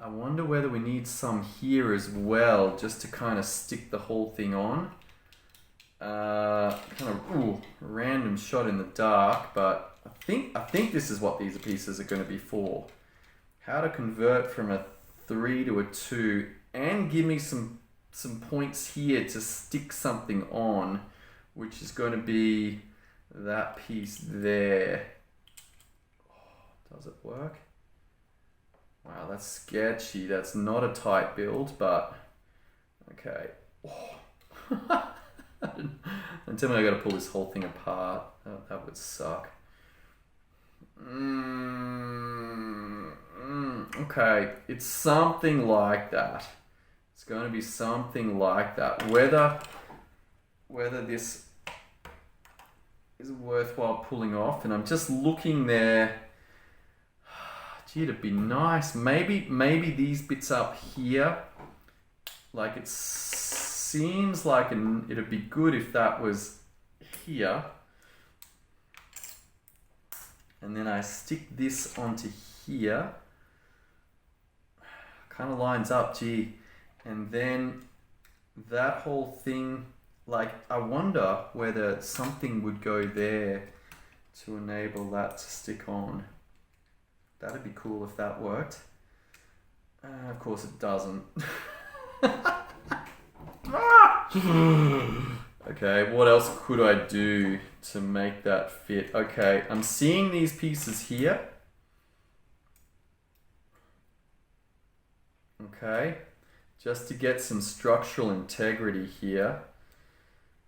I wonder whether we need some here as well, just to kind of stick the whole thing on. Random shot in the dark, but I think this is what these pieces are going to be for. How to convert from a 3 to a 2 and give me some points here to stick something on, which is going to be that piece there. Oh, does it work? Wow, that's sketchy. That's not a tight build, but okay. Oh. Don't tell me I got to pull this whole thing apart. That would suck. Okay, it's something like that. It's going to be something like that. Whether this is worthwhile pulling off, and I'm just looking there. Gee, it'd be nice. Maybe these bits up here, like it seems like it'd be good if that was here. And then I stick this onto here. Kind of lines up, gee. And then that whole thing, like I wonder whether something would go there to enable that to stick on. That'd be cool if that worked. Of course it doesn't. Okay, what else could I do to make that fit? Okay, I'm seeing these pieces here. Okay, just to get some structural integrity here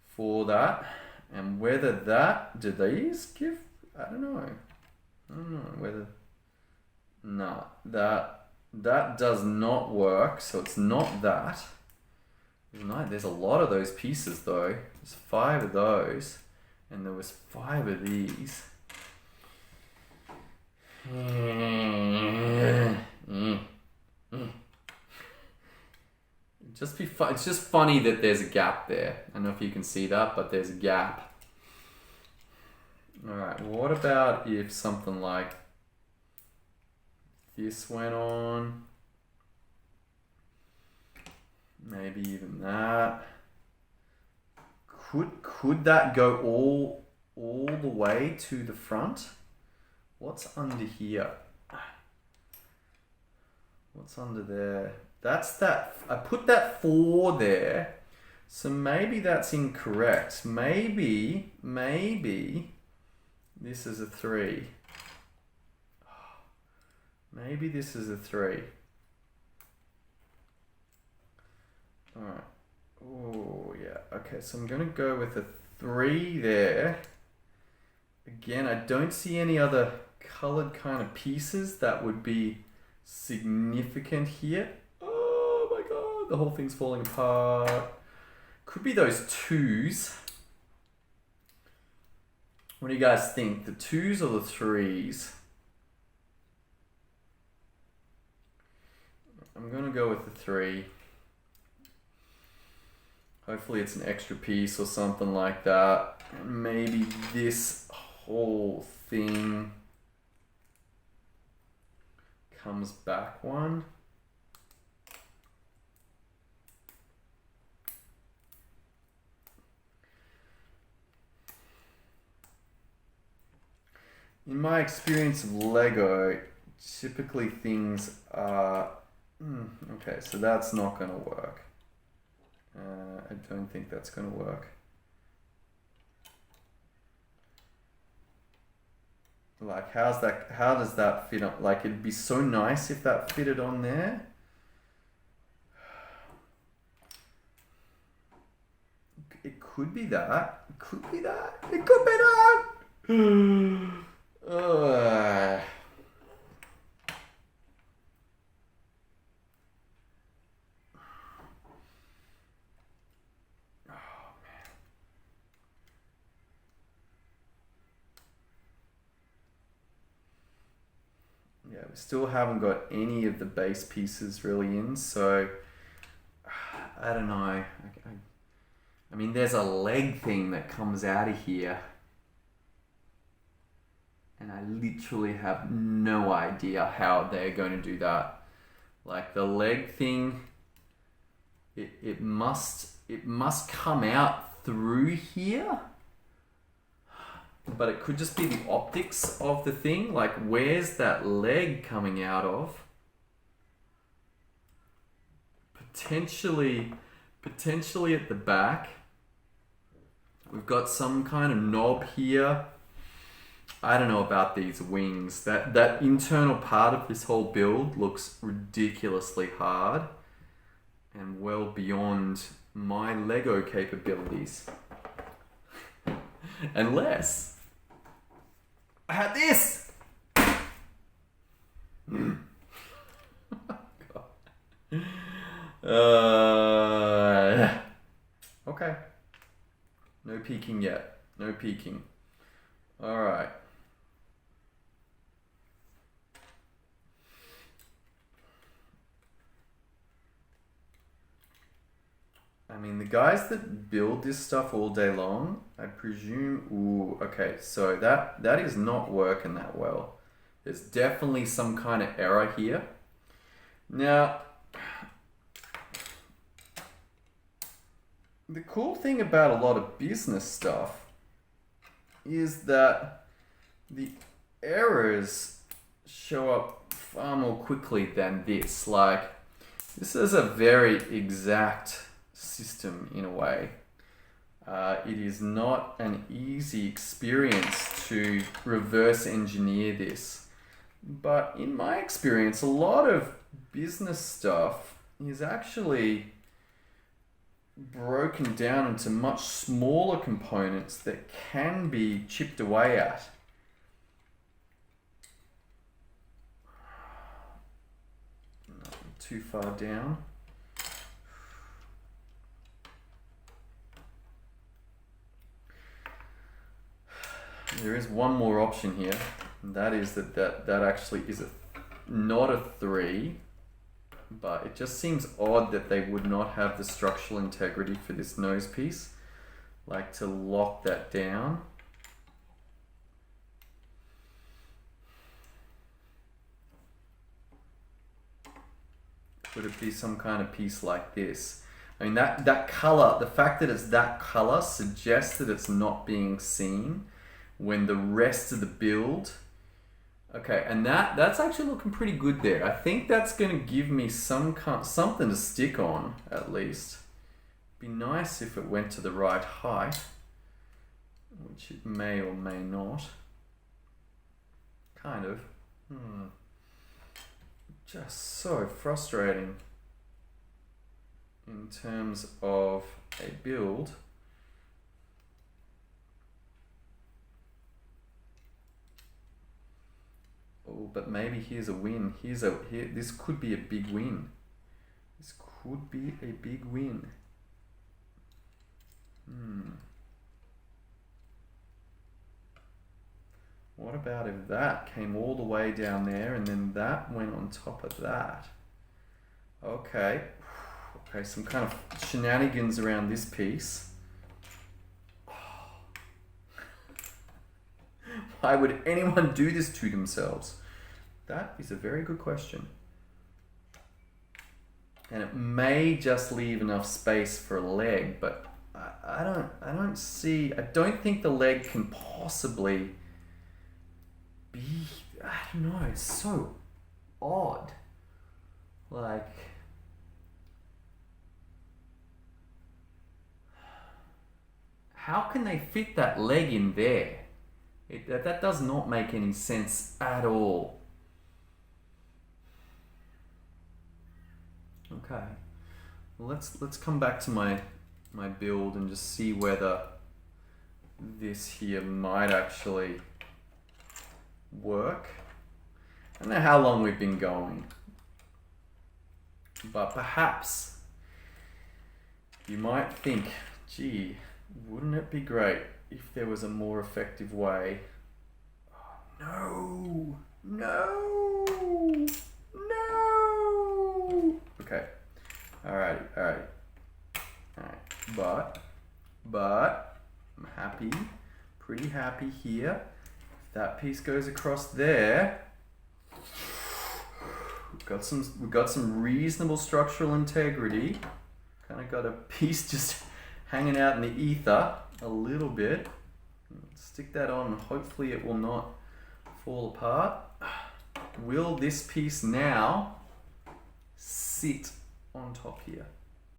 for that. And whether that, do these give, I don't know whether, no, that does not work, so it's not that. There's a lot of those pieces though. There's 5 of those, and there was 5 of these. It's just funny that there's a gap there. I don't know if you can see that, but there's a gap. Alright, what about if something like this went on? Maybe even that. Could that go all the way to the front? What's under here? What's under there? That's that. I put that 4 there. So maybe that's incorrect. Maybe this is a 3. Maybe this is a 3. Alright. Oh, yeah. Okay, so I'm going to go with a 3 there. Again, I don't see any other colored kind of pieces that would be significant here. Oh my god, the whole thing's falling apart. Could be those 2s. What do you guys think? The 2s or the 3s? I'm going to go with the 3. Hopefully it's an extra piece or something like that. And maybe this whole thing comes back one. In my experience of Lego, typically things are... okay, so that's not going to work. I don't think that's going to work. Like, how does that fit on? Like, it'd be so nice if that fitted on there. It could be that. It could be that. It could be that. Yeah, we still haven't got any of the base pieces really in, so I don't know. I mean, there's a leg thing that comes out of here, and I literally have no idea how they're going to do that. Like the leg thing, it must come out through here. But it could just be the optics of the thing. Like, where's that leg coming out of? Potentially at the back. We've got some kind of knob here. I don't know about these wings. That internal part of this whole build looks ridiculously hard and well beyond my Lego capabilities. Unless I had this. Okay. No peeking yet. No peeking. All right. I mean, the guys that build this stuff all day long, I presume... Ooh, okay, so that is not working that well. There's definitely some kind of error here. Now, the cool thing about a lot of business stuff is that the errors show up far more quickly than this. Like, this is a very exact system in a way. It is not an easy experience to reverse engineer this. But in my experience, a lot of business stuff is actually broken down into much smaller components that can be chipped away at. Not too far down. There is one more option here, and that is that actually is not a 3, but it just seems odd that they would not have the structural integrity for this nose piece, like to lock that down. Could it be some kind of piece like this? I mean, that color, the fact that it's that color suggests that it's not being seen when the rest of the build... Okay, and that's actually looking pretty good there. I think that's going to give me something to stick on, at least. Be nice if it went to the right height, which it may or may not. Kind of. Just so frustrating in terms of a build. Oh, but maybe here's a win. This could be a big win. This could be a big win. What about if that came all the way down there and then that went on top of that? Okay. Okay, some kind of shenanigans around this piece. Why would anyone do this to themselves? That is a very good question. And it may just leave enough space for a leg, but I don't think the leg can possibly be, I don't know, it's so odd. Like, how can they fit that leg in there? That does not make any sense at all. Okay, well, let's come back to my build and just see whether this here might actually work. I don't know how long we've been going, but perhaps you might think, gee, wouldn't it be great if there was a more effective way? Oh, no. Okay. All right. But I'm happy, pretty happy here. If that piece goes across there, we've got some reasonable structural integrity. Kind of got a piece just hanging out in the ether a little bit. Stick that on, hopefully it will not fall apart. Will this piece now sit on top here?